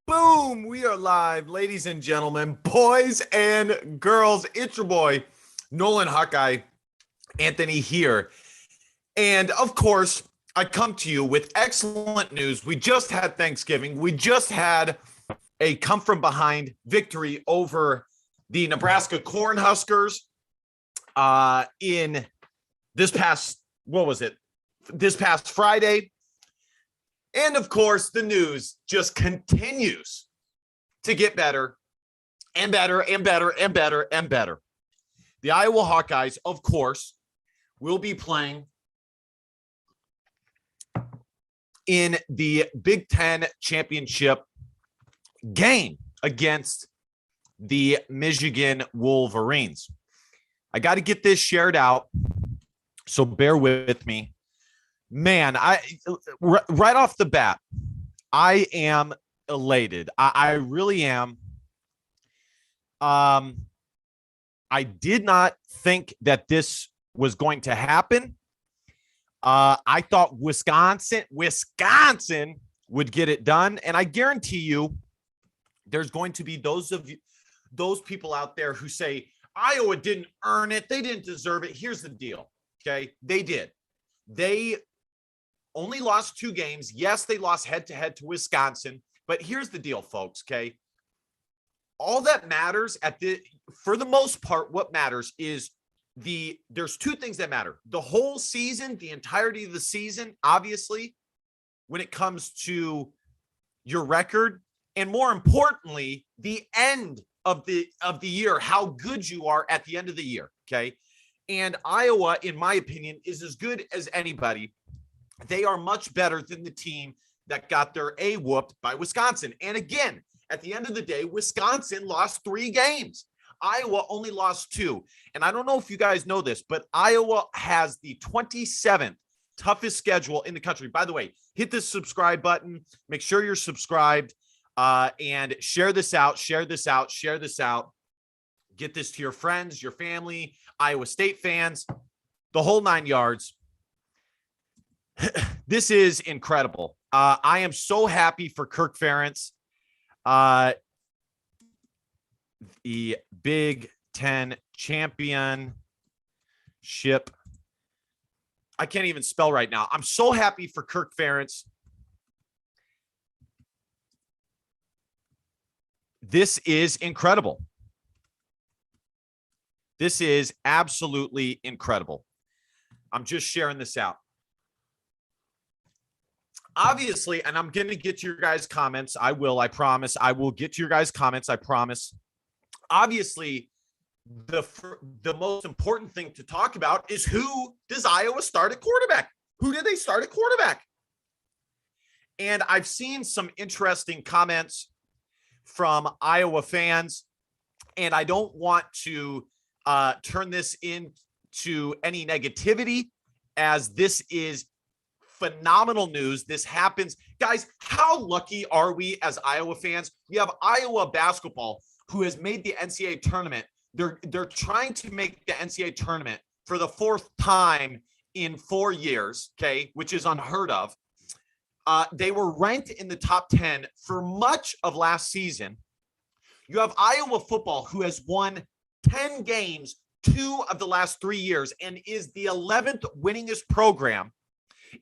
Boom! We are live, ladies and gentlemen, boys and girls. It's your boy, Nolan Hawkeye, Anthony here. And of course, I come to you with excellent news. We just had Thanksgiving. We just had a come from behind victory over the Nebraska Cornhuskers in this past, what was it? This past Friday. And of course, the news just continues to get better and better and better and better and better. The Iowa Hawkeyes, of course, will be playing in the Big Ten championship game against the Michigan Wolverines. I got to get this shared out, so bear with me. Man, right off the bat, I am elated. I really am. I did not think that this was going to happen. I thought Wisconsin would get it done, and I guarantee you, there's going to be those people out there who say Iowa didn't earn it, they didn't deserve it. Here's the deal, okay? They did. They only lost 2 games. Yes, they lost head-to-head to Wisconsin, but here's the deal, folks, okay? All that matters for the most part, what matters is there's 2 things that matter. The whole season, the entirety of the season, obviously, when it comes to your record, and more importantly, the end of the year, how good you are at the end of the year, okay? And Iowa, in my opinion, is as good as anybody. They are much better than the team that got their A whooped by Wisconsin. And again, at the end of the day, Wisconsin lost 3 games. Iowa only lost 2. And I don't know if you guys know this, but Iowa has the 27th toughest schedule in the country. By the way, hit the subscribe button. Make sure you're subscribed and share this out. Get this to your friends, your family, Iowa State fans, the whole 9 yards. This is incredible. I am so happy for Kirk Ferentz. The Big Ten championship. I can't even spell right now. I'm so happy for Kirk Ferentz. This is incredible. This is absolutely incredible. I'm just sharing this out. Obviously, and I'm going to get to your guys' comments. I promise. I will get to your guys' comments. I promise. Obviously, the most important thing to talk about is who does Iowa start at quarterback? Who did they start at quarterback? And I've seen some interesting comments from Iowa fans, and I don't want to turn this into any negativity, as this is phenomenal news. This happens. Guys, how lucky are we as Iowa fans? We have Iowa basketball who has made the NCAA tournament. They're trying to make the NCAA tournament for the 4th time in 4 years, okay, which is unheard of. They were ranked in the top 10 for much of last season. You have Iowa football who has won 10 games 2 of the last 3 years and is the 11th winningest program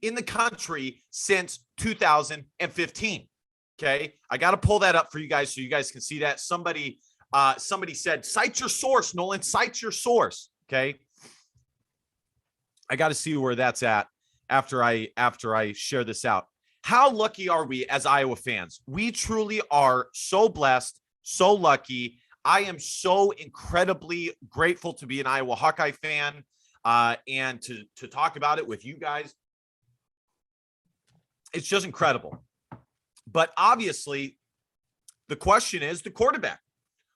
in the country since 2015. Okay. I got to pull that up for you guys so you guys can see that. Somebody said, cite your source, Nolan, cite your source. Okay. I got to see where that's at after I share this out. How lucky are we as Iowa fans? We truly are so blessed, so lucky. I am so incredibly grateful to be an Iowa Hawkeye fan and to talk about it with you guys. It's just incredible. But obviously, the question is the quarterback.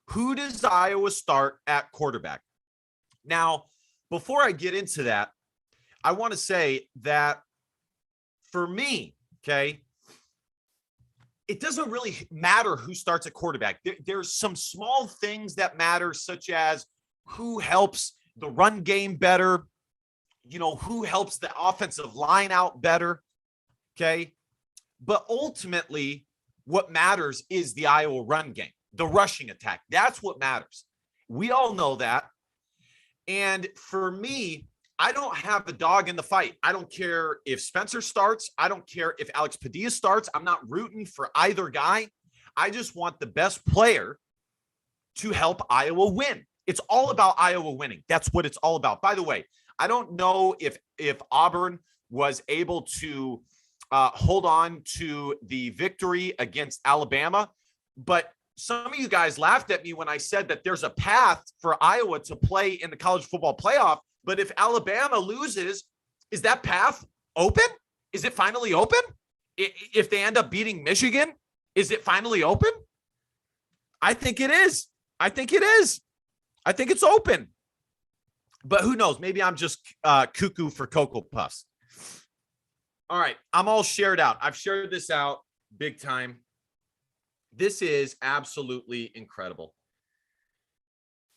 Who does Iowa start at quarterback? Now, before I get into that, I want to say that for me, okay, it doesn't really matter who starts at quarterback. There's some small things that matter, such as who helps the run game better, who helps the offensive line out better. Okay. But ultimately, What matters is the Iowa run game, the rushing attack. That's what matters. We all know that. And for me, I don't have a dog in the fight. I don't care if Spencer starts. I don't care if Alex Padilla starts. I'm not rooting for either guy. I just want the best player to help Iowa win. It's all about Iowa winning. That's what it's all about. By the way, I don't know if Auburn was able to hold on to the victory against Alabama, but some of you guys laughed at me when I said that there's a path for Iowa to play in the college football playoff. But if Alabama loses, is that path open? Is it finally open? If they end up beating Michigan, is it finally open? I think it is. I think it is. I think it's open. But who knows? Maybe I'm just cuckoo for Cocoa Puffs. All right. I'm all shared out. I've shared this out big time. This is absolutely incredible.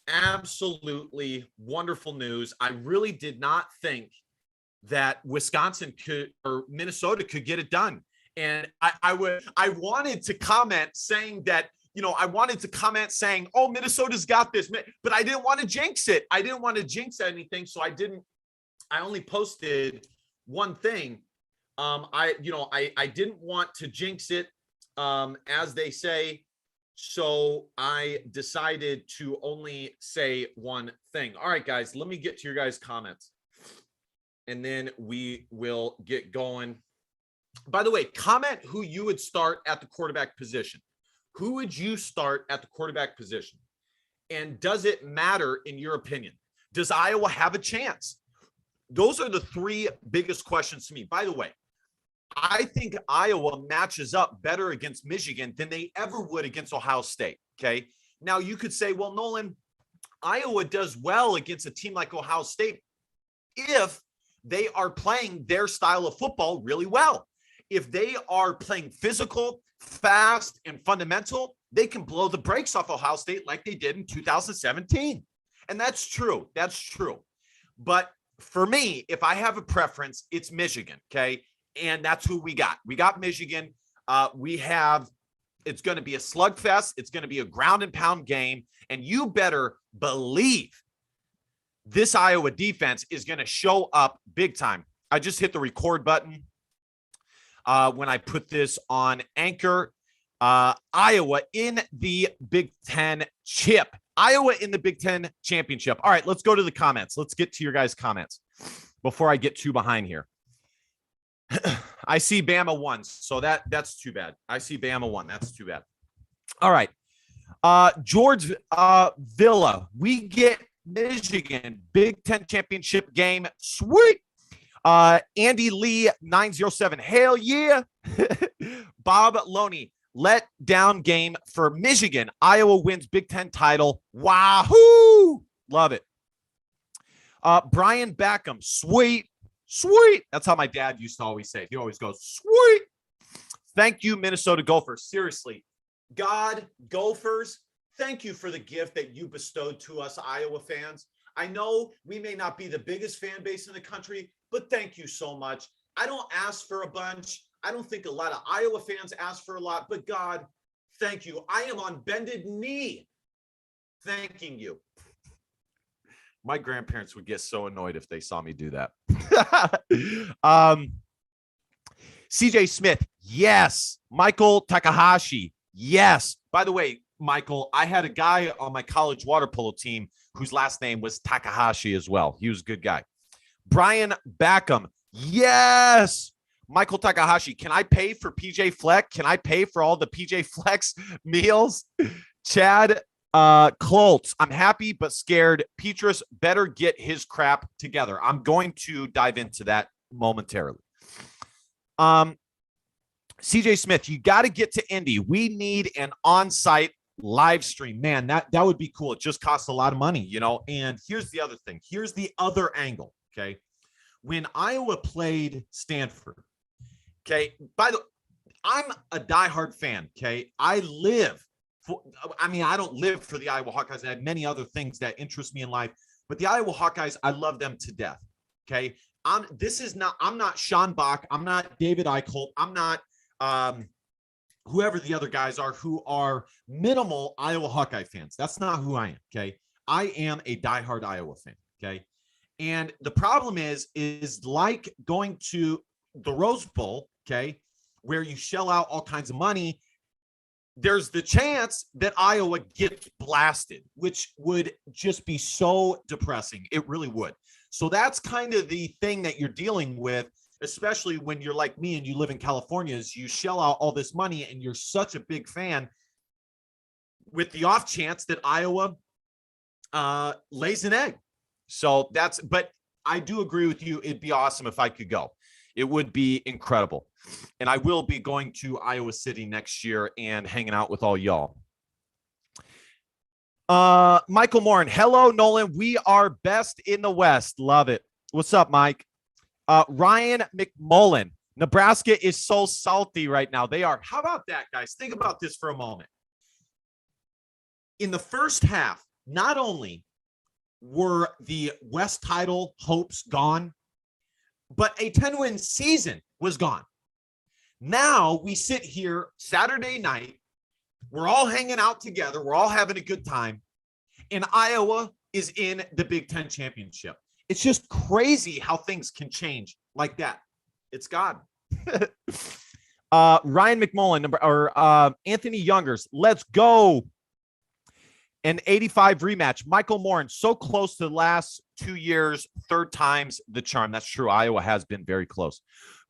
Absolutely wonderful news. I really did not think that Wisconsin could or Minnesota could get it done. And I wanted to comment saying that, I wanted to comment saying, oh, Minnesota's got this, but I didn't want to jinx it. I didn't want to jinx anything. So I only posted one thing. I didn't want to jinx it, as they say. So I decided to only say one thing. All right, guys, let me get to your guys' comments and then we will get going. By the way, comment who you would start at the quarterback position. Who would you start at the quarterback position? And does it matter in your opinion? Does Iowa have a chance? Those are the three biggest questions to me. By the way, I think Iowa matches up better against Michigan than they ever would against Ohio State. Okay. Now you could say, well, Nolan, Iowa does well against a team like Ohio State if they are playing their style of football really well. If they are playing physical, fast, and fundamental, they can blow the brakes off Ohio State like they did in 2017. And that's true. That's true. But for me, if I have a preference, it's Michigan. Okay. And that's who we got. We got Michigan. It's going to be a slugfest. It's going to be a ground and pound game. And you better believe this Iowa defense is going to show up big time. I just hit the record button when I put this on Anchor. Iowa in the Big Ten chip. Iowa in the Big Ten championship. All right, let's go to the comments. Let's get to your guys' comments before I get too behind here. I see Bama won, so that's too bad. I see Bama won. That's too bad. All right. George Villa, we get Michigan Big Ten championship game. Sweet. Andy Lee 907. Hell yeah. Bob Loney, let down game for Michigan. Iowa wins Big Ten title. Wahoo! Love it. Brian Backham, sweet. Sweet. That's how my dad used to always say it. He always goes, sweet. Thank you, Minnesota Gophers. Seriously, God, Gophers, thank you for the gift that you bestowed to us Iowa fans. I know we may not be the biggest fan base in the country, but thank you so much. I don't ask for a bunch. I don't think a lot of Iowa fans ask for a lot, but God, thank you. I am on bended knee thanking you. My grandparents would get so annoyed if they saw me do that. CJ Smith, yes. Michael Takahashi, yes. By the way, Michael, I had a guy on my college water polo team whose last name was Takahashi as well. He was a good guy. Brian Backham, yes. Michael Takahashi, can I pay for PJ Fleck? Can I pay for all the PJ Flex meals? Chad Klotz, I'm happy but scared. Petrus better get his crap together. I'm going to dive into that momentarily. CJ Smith, you got to get to Indy. We need an on-site live stream. Man, that would be cool. It just costs a lot of money, And here's the other thing. Here's the other angle, okay? When Iowa played Stanford, okay, I'm a diehard fan, okay? I don't live for the Iowa Hawkeyes. I have many other things that interest me in life, but the Iowa Hawkeyes, I love them to death. Okay. I'm not Sean Bach. I'm not David Eichholt. I'm not whoever the other guys are who are minimal Iowa Hawkeye fans. That's not who I am. Okay. I am a diehard Iowa fan. Okay. And the problem is like going to the Rose Bowl, okay, where you shell out all kinds of money. There's the chance that Iowa gets blasted, which would just be so depressing. It really would. So that's kind of the thing that you're dealing with, especially when you're like me and you live in California, is you shell out all this money and you're such a big fan with the off chance that Iowa lays an egg. So but I do agree with you. It'd be awesome if I could go. It would be incredible. And I will be going to Iowa City next year and hanging out with all y'all. Michael Morin. Hello, Nolan. We are best in the West. Love it. What's up, Mike? Ryan McMullen. Nebraska is so salty right now. They are. How about that, guys? Think about this for a moment. In the first half, not only were the West title hopes gone, but a 10-win season was gone. Now we sit here Saturday night. We're all hanging out together. We're all having a good time. And Iowa is in the Big Ten championship. It's just crazy how things can change like that. It's God. Ryan McMullen Anthony Youngers. Let's go. An 85 rematch. Michael Morin, so close to the last 2 years, third time's the charm. That's true. Iowa has been very close.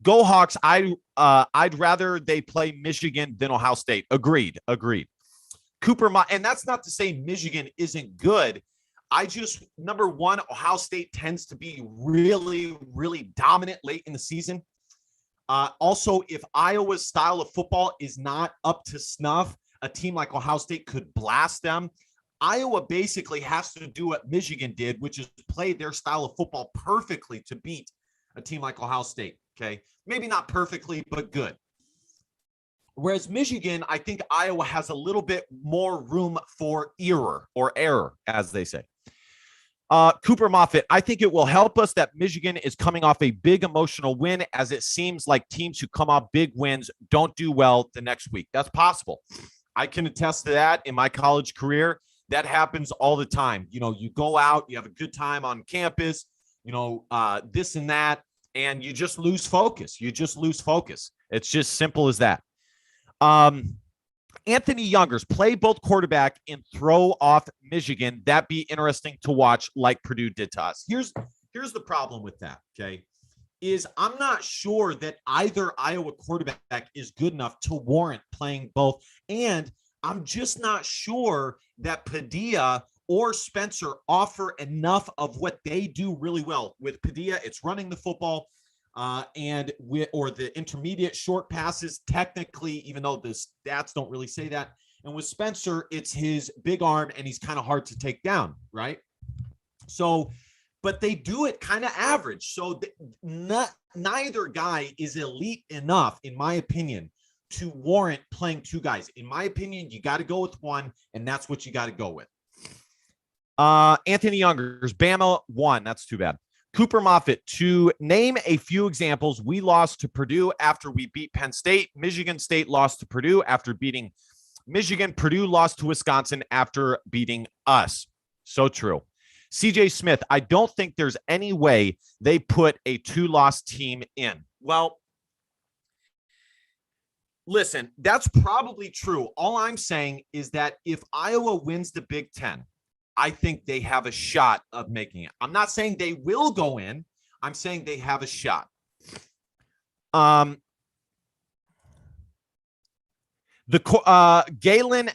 Go Hawks. I'd rather they play Michigan than Ohio State. Agreed. Cooper, and that's not to say Michigan isn't good. Number one, Ohio State tends to be really, really dominant late in the season. Also, if Iowa's style of football is not up to snuff, a team like Ohio State could blast them. Iowa basically has to do what Michigan did, which is play their style of football perfectly to beat a team like Ohio State. Okay. Maybe not perfectly, but good. Whereas Michigan, I think Iowa has a little bit more room for error, as they say. Cooper Moffitt, I think it will help us that Michigan is coming off a big emotional win, as it seems like teams who come off big wins don't do well the next week. That's possible. I can attest to that in my college career. That happens all the time. You know, you go out, you have a good time on campus, this and that, and you just lose focus. It's just simple as that. Anthony Youngers, play both quarterback and throw off Michigan. That'd be interesting to watch, like Purdue did to us. Here's the problem with that, okay, is I'm not sure that either Iowa quarterback is good enough to warrant playing both. And I'm just not sure that Padilla or Spencer offer enough of what they do really well. With Padilla, it's running the football or the intermediate short passes, technically, even though the stats don't really say that. And with Spencer, it's his big arm, and he's kind of hard to take down, right? So, but they do it kind of average. So neither guy is elite enough, in my opinion, to warrant playing two guys. In my opinion, you got to go with one, and that's what you got to go with. Anthony Youngers, Bama won. That's too bad. Cooper Moffitt, to name a few examples, we lost to Purdue after we beat Penn State. Michigan State lost to Purdue after beating Michigan. Purdue lost to Wisconsin after beating us. So true. CJ Smith, I don't think there's any way they put a 2-loss team in. Well, listen, that's probably true. All I'm saying is that if Iowa wins the Big Ten, I think they have a shot of making it. I'm not saying they will go in. I'm saying they have a shot. Galen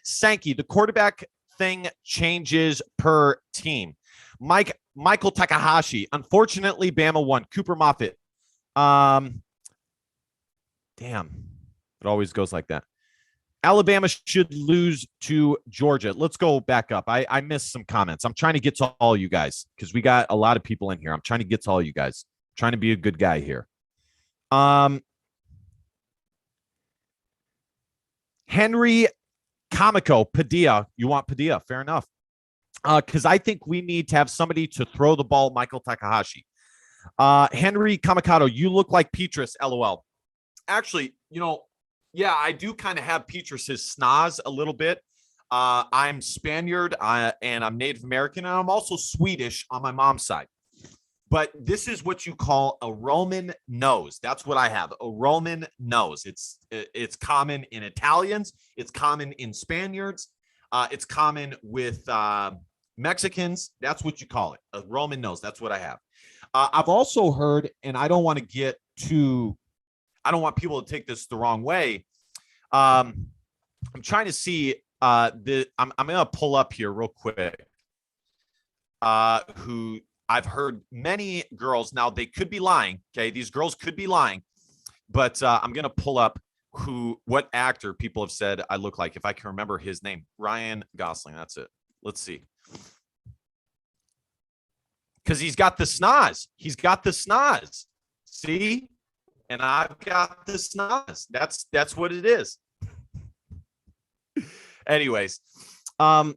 Sankey, the quarterback thing changes per team. Michael Takahashi, unfortunately, Bama won. Cooper Moffitt. Damn, it always goes like that. Alabama should lose to Georgia. Let's go back up. I missed some comments. I'm trying to get to all you guys because we got a lot of people in here. I'm trying to get to all you guys. I'm trying to be a good guy here. Henry Kamiko, Padilla. You want Padilla? Fair enough. Because I think we need to have somebody to throw the ball, Michael Takahashi. Henry Kamikato, you look like Petrus, LOL. Actually, Yeah, I do kind of have Petrus's snaz a little bit. I'm Spaniard and I'm Native American, and I'm also Swedish on my mom's side. But this is what you call a Roman nose. That's what I have, a Roman nose. It's common in Italians. It's common in Spaniards. It's common with Mexicans. That's what you call it, a Roman nose. That's what I have. I've also heard, and I don't want people to take this the wrong way. I'm trying to see I'm going to pull up here real quick. Who I've heard many girls, now they could be lying. Okay. These girls could be lying, but I'm going to pull up what actor people have said I look like. If I can remember his name, Ryan Gosling. That's it. Let's see. Cause he's got the snaz. He's got the snaz. See? And I've got the snaz. That's what it is. Anyways, RN,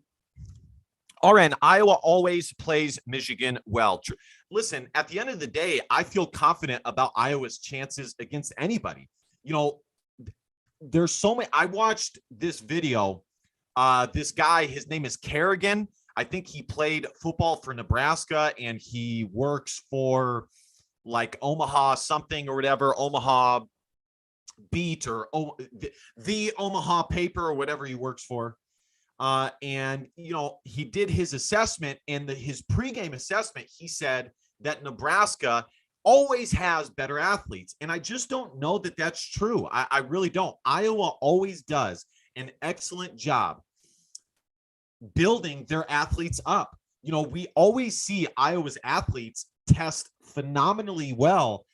Iowa always plays Michigan well. Listen, at the end of the day, I feel confident about Iowa's chances against anybody. You know, there's so many. I watched this video. This guy, his name is Kerrigan. I think he played football for Nebraska, and he works for like Omaha something or whatever, Omaha Beat or the Omaha paper or whatever he works for. And, you know, he did his assessment, and his pregame assessment, he said that Nebraska always has better athletes. And I just don't know that that's true. I really don't. Iowa always does an excellent job building their athletes up. You know, we always see Iowa's athletes test phenomenally well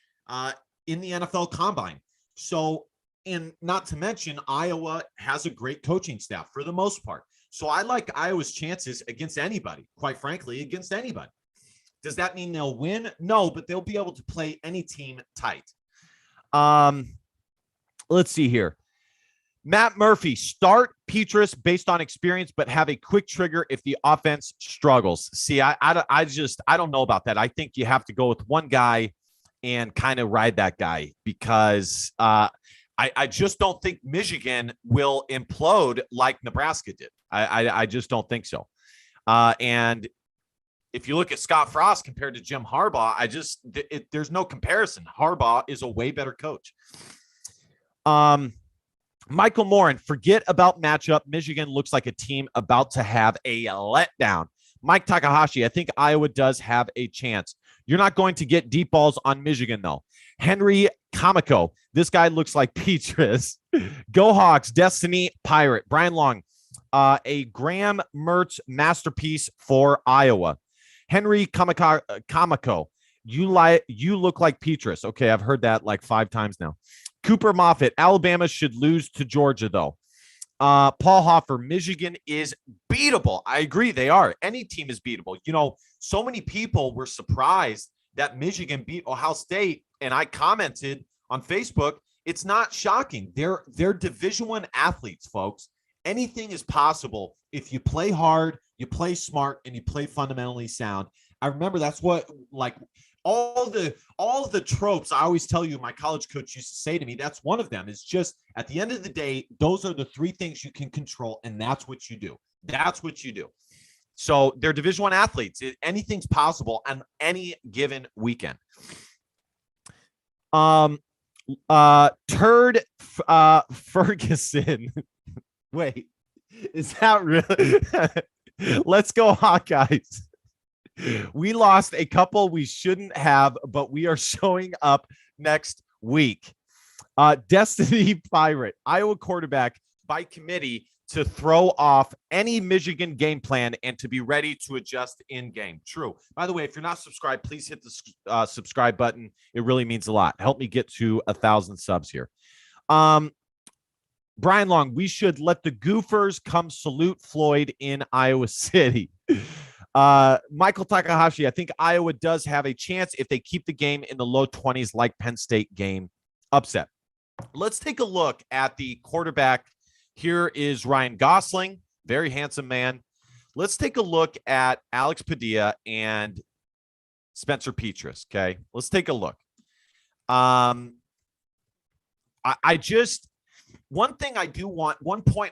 in the NFL Combine. So, and not to mention, Iowa has a great coaching staff for the most part. So I like Iowa's chances against anybody, quite frankly, against anybody. Does that mean they'll win? No, but they'll be able to play any team tight. Let's see here. Matt Murphy, start Petrus based on experience, but have a quick trigger if the offense struggles. See, I don't know about that. I think you have to go with one guy and kind of ride that guy, because I just don't think Michigan will implode like Nebraska did. I just don't think so. And if you look at Scott Frost compared to Jim Harbaugh, there's no comparison. Harbaugh is a way better coach. Michael Morin, forget about matchup. Michigan looks like a team about to have a letdown. Mike Takahashi, I think Iowa does have a chance. You're not going to get deep balls on Michigan, though. Henry Kamiko, this guy looks like Petrus. Go Hawks, Destiny Pirate. Brian Long, a Graham Mertz masterpiece for Iowa. Henry Kamiko, you look like Petrus. Okay, I've heard that like 5 times now. Cooper Moffitt, Alabama should lose to Georgia, though. Paul Hoffer, Michigan is beatable. I agree, they are. Any team is beatable. You know, so many people were surprised that Michigan beat Ohio State, and I commented on Facebook, it's not shocking. They're Division I athletes, folks. Anything is possible if you play hard, you play smart, and you play fundamentally sound. I remember that's what, like, all the tropes I always tell you my college coach used to say to me, that's one of them. Is just at the end of the day, those are the 3 things you can control, and that's what you do. That's what you do. So they're Division I athletes. Anything's possible on any given weekend. Turd Ferguson. Wait, is that really? Let's go Hawkeyes. We lost a couple we shouldn't have, but we are showing up next week. Destiny Pirate, Iowa quarterback by committee to throw off any Michigan game plan and to be ready to adjust in game. True. By the way, if you're not subscribed, please hit the subscribe button. It really means a lot. Help me get to 1,000 subs here. Brian Long, we should let the Gophers come salute Floyd in Iowa City. Michael Takahashi, I think Iowa does have a chance if they keep the game in the low 20s like Penn State game. Upset. Let's take a look at the quarterback. Here is Ryan Gosling, very handsome man. Let's take a look at Alex Padilla and Spencer Petras, okay? Let's take a look. one point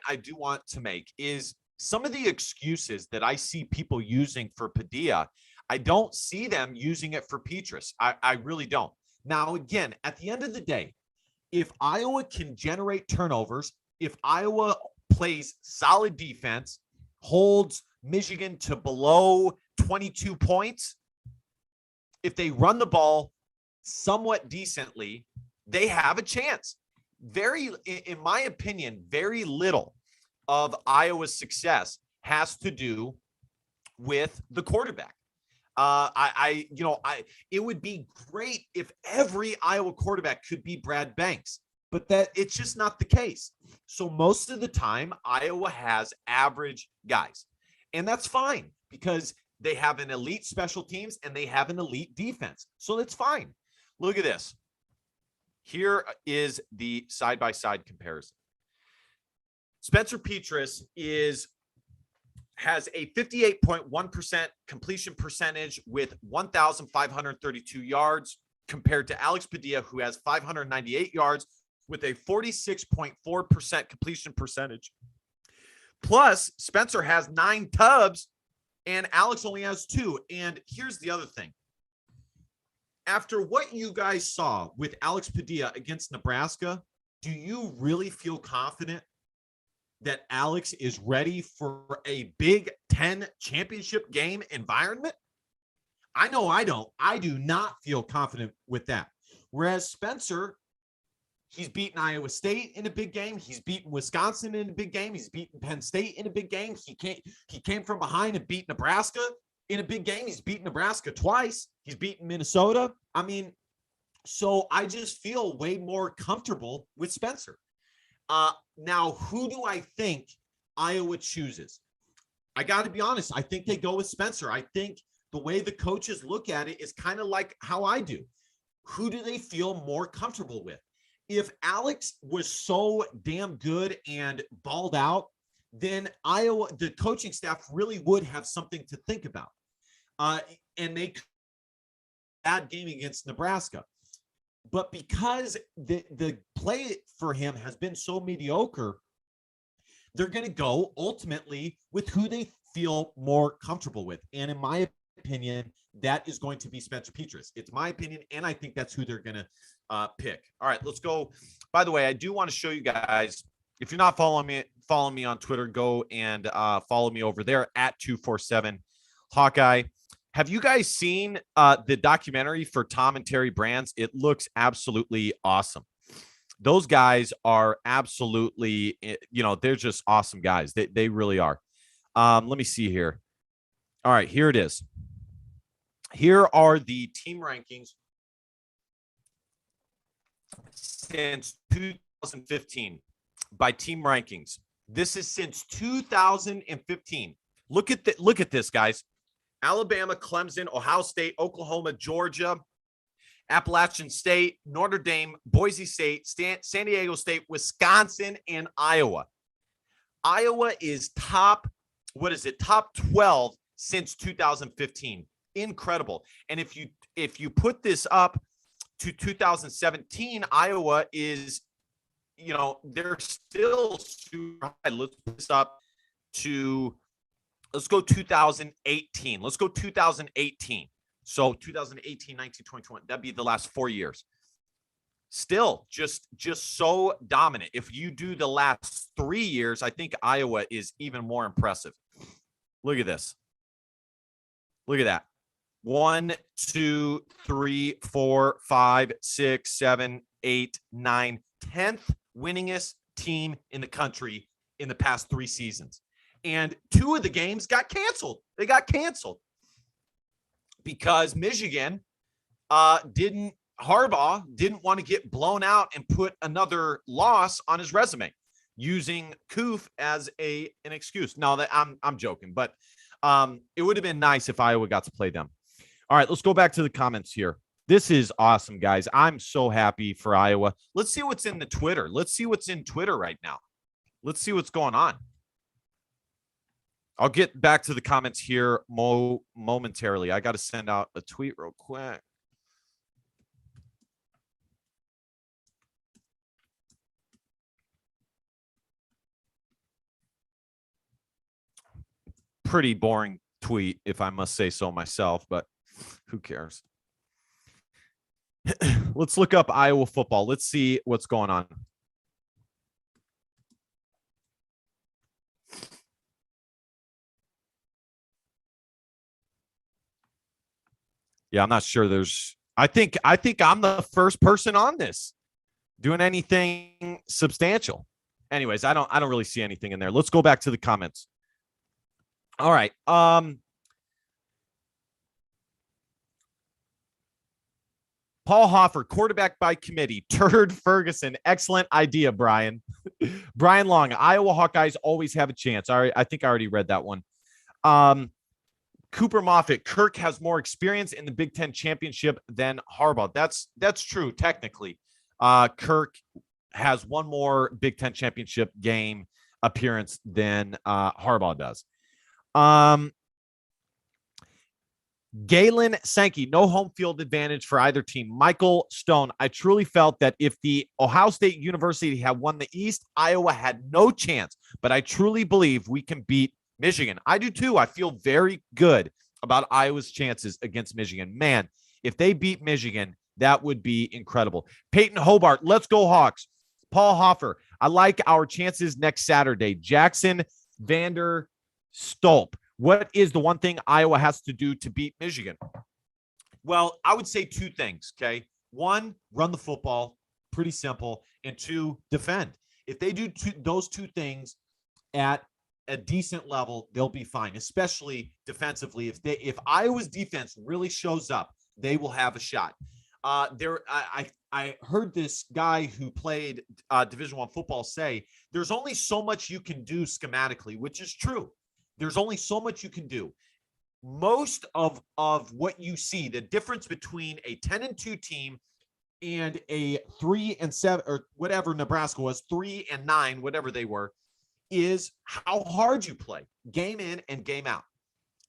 I do want to make is some of the excuses that I see people using for Padilla. I don't see them using it for Petrus. I really don't. Now, again, at the end of the day, if Iowa can generate turnovers, if Iowa plays solid defense, holds Michigan to below 22 points, if they run the ball somewhat decently, they have a chance. In my opinion, very little of Iowa's success has to do with the quarterback. It would be great if every Iowa quarterback could be Brad Banks, but that it's just not the case. So most of the time, Iowa has average guys, and that's fine because they have an elite special teams and they have an elite defense. So that's fine. Look at this. Here is the side-by-side comparison. Spencer Petras has a 58.1% completion percentage with 1,532 yards compared to Alex Padilla, who has 598 yards with a 46.4% completion percentage. Plus, Spencer has 9 tubs and Alex only has 2. And here's the other thing. After what you guys saw with Alex Padilla against Nebraska, do you really feel confident that Alex is ready for a Big Ten championship game environment? I know I don't. I do not feel confident with that. Whereas Spencer, he's beaten Iowa State in a big game. He's beaten Wisconsin in a big game. He's beaten Penn State in a big game. He came from behind and beat Nebraska in a big game. He's beaten Nebraska twice. He's beaten Minnesota. I mean, so I just feel way more comfortable with Spencer. Now, who do I think Iowa chooses? I got to be honest. I think they go with Spencer. I think the way the coaches look at it is kind of like how I do. Who do they feel more comfortable with? If Alex was so damn good and balled out, then Iowa, the coaching staff really would have something to think about. And they could bad game against Nebraska. But because the play for him has been so mediocre, they're going to go ultimately with who they feel more comfortable with. And in my opinion, that is going to be Spencer Petras. It's my opinion, and I think that's who they're going to pick. All right, let's go. By the way, I do want to show you guys, if you're not following me on Twitter, go and follow me over there at 247 Hawkeye. Have you guys seen the documentary for Tom and Terry Brands? It looks absolutely awesome. Those guys are absolutely, they're just awesome guys. They really are. Let me see here. All right, here it is. Here are the team rankings since 2015 by team rankings. This is since 2015. Look at this, guys. Alabama, Clemson, Ohio State, Oklahoma, Georgia, Appalachian State, Notre Dame, Boise State, San Diego State, Wisconsin, and Iowa. Iowa is top 12 since 2015. Incredible. And if you put this up to 2017, Iowa is, they're still super high. Let's put this up to, let's go 2018. Let's go 2018. So 2018, 19, 20, 21. That'd be the last 4 years. Still just so dominant. If you do the last 3 years, I think Iowa is even more impressive. Look at this. Look at that. 1, 2, 3, 4, 5, 6, 7, 8, 9, 10th winningest team in the country in the past 3 seasons. And 2 of the games got canceled. They got canceled because Michigan Harbaugh didn't want to get blown out and put another loss on his resume using Koof as an excuse. No, that I'm joking, but it would have been nice if Iowa got to play them. All right, let's go back to the comments here. This is awesome, guys. I'm so happy for Iowa. Let's see what's in the Twitter. Let's see what's in Twitter right now. Let's see what's going on. I'll get back to the comments here momentarily. I got to send out a tweet real quick. pretty boring tweet, if I must say so myself, but who cares? Let's look up Iowa football. Let's see what's going on. Yeah, I'm not sure I think I'm the first person on this doing anything substantial. Anyways, I don't really see anything in there. Let's go back to the comments. All right. Paul Hoffer, quarterback by committee. Turd Ferguson. Excellent idea, Brian. Brian Long, Iowa Hawkeyes always have a chance. All right, I think I already read that one. Cooper Moffitt, Kirk has more experience in the Big Ten championship than Harbaugh. That's true, technically. Kirk has one more Big Ten championship game appearance than Harbaugh does. Galen Sankey, no home field advantage for either team. Michael Stone, I truly felt that if the Ohio State University had won the East, Iowa had no chance. But I truly believe we can beat Michigan. I do too. I feel very good about Iowa's chances against Michigan. Man, if they beat Michigan, that would be incredible. Peyton Hobart, let's go Hawks. Paul Hoffer, I like our chances next Saturday. Jackson Vander Stolp, what is the one thing Iowa has to do to beat Michigan? Well, I would say two things, okay? One, run the football, pretty simple. And two, defend. If they do those two things at a decent level, they'll be fine, especially defensively. If Iowa's defense really shows up, they will have a shot. I heard this guy who played Division I football say there's only so much you can do schematically, which is true. There's only so much you can do. Most of what you see, the difference between a 10-2 team and a 3-7 or whatever Nebraska was, 3-9, whatever they were, is how hard you play, game in and game out,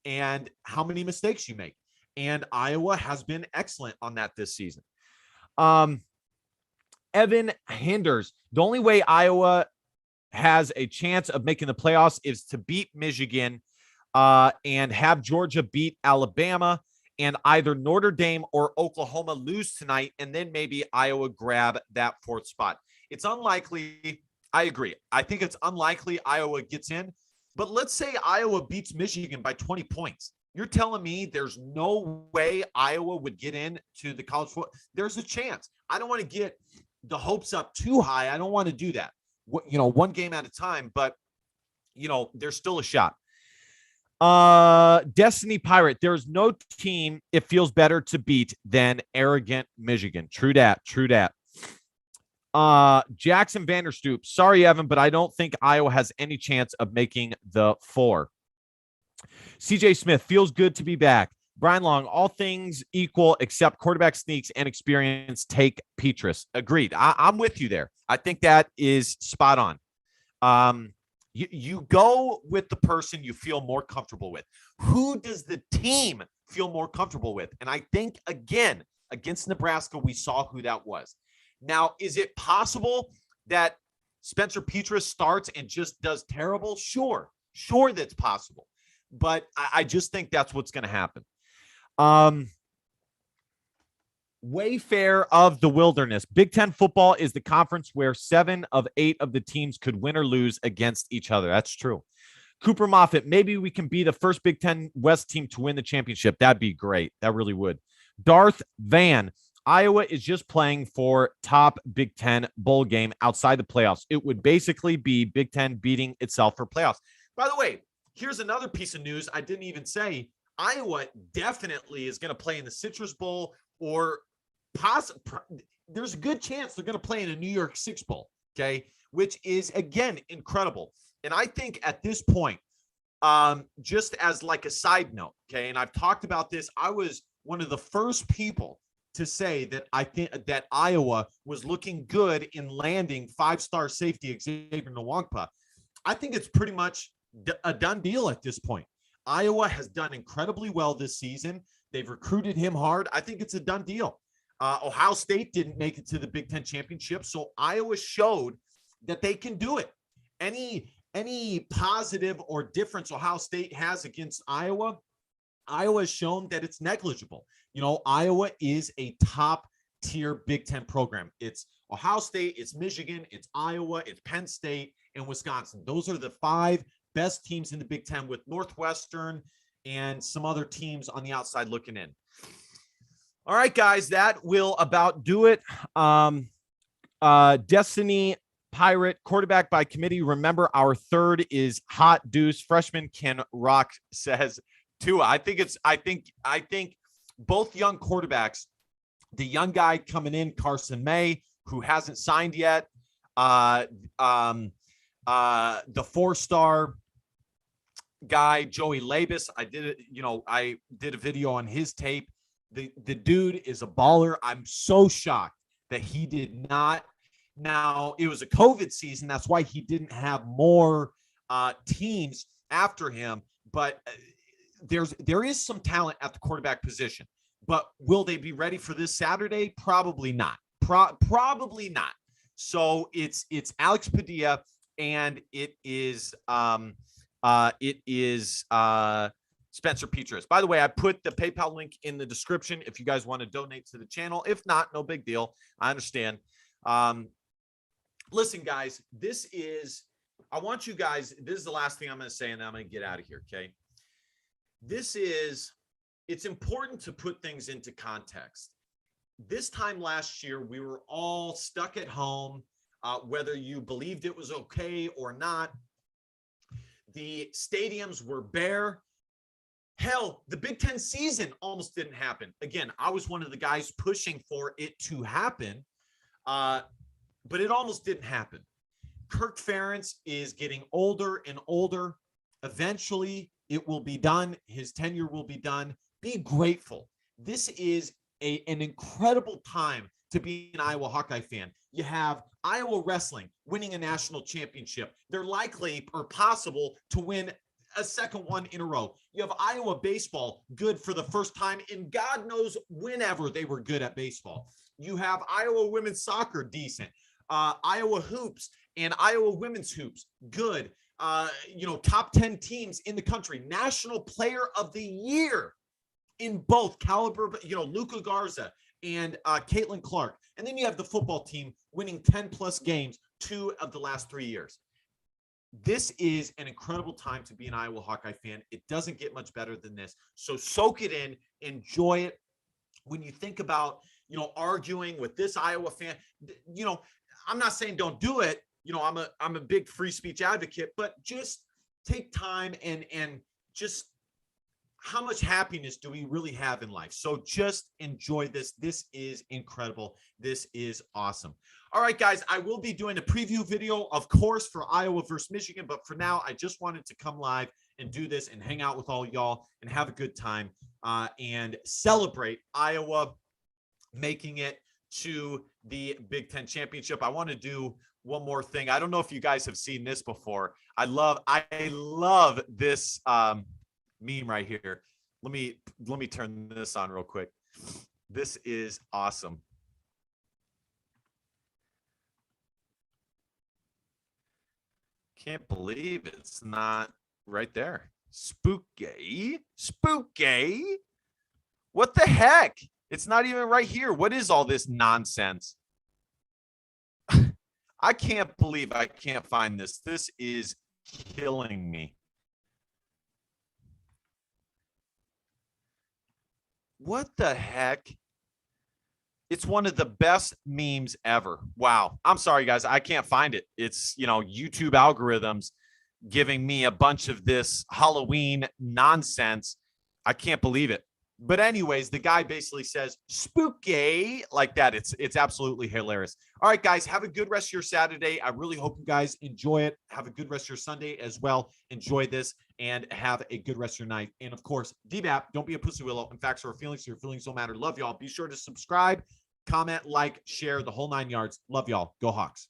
and how many mistakes you make. And Iowa has been excellent on that this season. Evan Hinders, the only way Iowa has a chance of making the playoffs is to beat Michigan and have Georgia beat Alabama, and either Notre Dame or Oklahoma lose tonight, and then maybe Iowa grab that fourth spot. It's unlikely. I agree. I think it's unlikely Iowa gets in, but let's say Iowa beats Michigan by 20 points. You're telling me there's no way Iowa would get into the college football? There's a chance. I don't want to get the hopes up too high. I don't want to do that. One game at a time, but there's still a shot. Destiny Pirate, there's no team it feels better to beat than arrogant Michigan. True dat. Jackson Vanderstoop, sorry, Evan, but I don't think Iowa has any chance of making the 4. CJ Smith, feels good to be back. Brian Long, all things equal except quarterback sneaks and experience, take Petrus. Agreed. I'm with you there. I think that is spot on. You go with the person you feel more comfortable with. Who does the team feel more comfortable with? And I think, again, against Nebraska, we saw who that was. Now, is it possible that Spencer Petrus starts and just does terrible? Sure, that's possible. But I just think that's what's going to happen. Wayfair of the Wilderness. Big Ten football is the conference where 7 of 8 of the teams could win or lose against each other. That's true. Cooper Moffitt, maybe we can be the first Big Ten West team to win the championship. That'd be great. That really would. Darth Van, Iowa is just playing for top Big Ten bowl game outside the playoffs. It would basically be Big Ten beating itself for playoffs. By the way, here's another piece of news I didn't even say. Iowa definitely is going to play in the Citrus Bowl, or there's a good chance they're going to play in a New York Six Bowl, okay, which is, again, incredible. And I think at this point, just as like a side note, okay, and I've talked about this, I was one of the first people to say that I think that Iowa was looking good in landing 5-star safety Xavier Nwankpa. I think it's pretty much a done deal at this point. Iowa has done incredibly well this season. They've recruited him hard. I think it's a done deal. Ohio State didn't make it to the Big Ten championship, so Iowa showed that they can do it. any positive or difference Ohio State has against Iowa, Iowa has shown that it's negligible. You know, Iowa is a top tier Big Ten program. It's Ohio State, it's Michigan, it's Iowa, it's Penn State, and Wisconsin. Those are the 5 best teams in the Big Ten, with Northwestern and some other teams on the outside looking in. All right, guys, that will about do it. Destiny Pirate, quarterback by committee. Remember, our third is Hot Deuce. Freshman can rock, says Tua. I think both young quarterbacks, the young guy coming in, Carson May, who hasn't signed yet, the 4-star guy, Joey Labus. I did a video on his tape. The dude is a baller. I'm so shocked that he did not. Now, it was a COVID season. That's why he didn't have more teams after him. But there is some talent at the quarterback position. But will they be ready for this Saturday? Probably not. Probably not. So it's Alex Padilla, and it is Spencer Petras. By the way, I put the PayPal link in the description if you guys want to donate to the channel. If not, no big deal. I understand. Listen, guys, I want you guys, this is the last thing I'm going to say, and then I'm going to get out of here, okay? It's important to put things into context. This time last year, we were all stuck at home, whether you believed it was okay or not. The stadiums were bare. Hell, the Big Ten season almost didn't happen. Again, I was one of the guys pushing for it to happen, but it almost didn't happen. Kirk Ferentz is getting older and older. Eventually, it will be done. His tenure will be done. Be grateful. This is an incredible time to be an Iowa Hawkeye fan. You have Iowa wrestling winning a national championship. They're likely or possible to win a second one in a row. You have Iowa baseball good for the first time in God knows whenever they were good at baseball. You have Iowa women's soccer decent. Iowa hoops and Iowa women's hoops good. Top 10 teams in the country. National Player of the Year in both caliber, Luka Garza and Caitlin Clark. And then you have the football team winning 10 plus games 2 of the last 3 years. This is an incredible time to be an Iowa Hawkeye fan. It doesn't get much better than this. So soak it in, enjoy it. When you think about, arguing with this Iowa fan, I'm not saying don't do it. I'm a big free speech advocate, but just take time and just how much happiness do we really have in life? So just enjoy this. This is incredible. This is awesome. All right, guys, I will be doing a preview video, of course, for Iowa versus Michigan. But for now, I just wanted to come live and do this and hang out with all y'all and have a good time and celebrate Iowa making it to the Big Ten championship. I want to do one more thing. I don't know if you guys have seen this before. I love this meme right here. Let me turn this on real quick. This is awesome. Can't believe it's not right there. Spooky. What the heck? It's not even right here. What is all this nonsense? I can't believe I can't find this. This is killing me. What the heck? It's one of the best memes ever. Wow. I'm sorry, guys. I can't find it. It's, YouTube algorithms giving me a bunch of this Halloween nonsense. I can't believe it. But anyways, the guy basically says spooky like that. It's absolutely hilarious. All right, guys, have a good rest of your Saturday. I really hope you guys enjoy it. Have a good rest of your Sunday as well. Enjoy this and have a good rest of your night. And of course, DBAP, don't be a pussy willow. In fact, your feelings don't matter. Love y'all. Be sure to subscribe, comment, like, share the whole 9 yards. Love y'all. Go Hawks.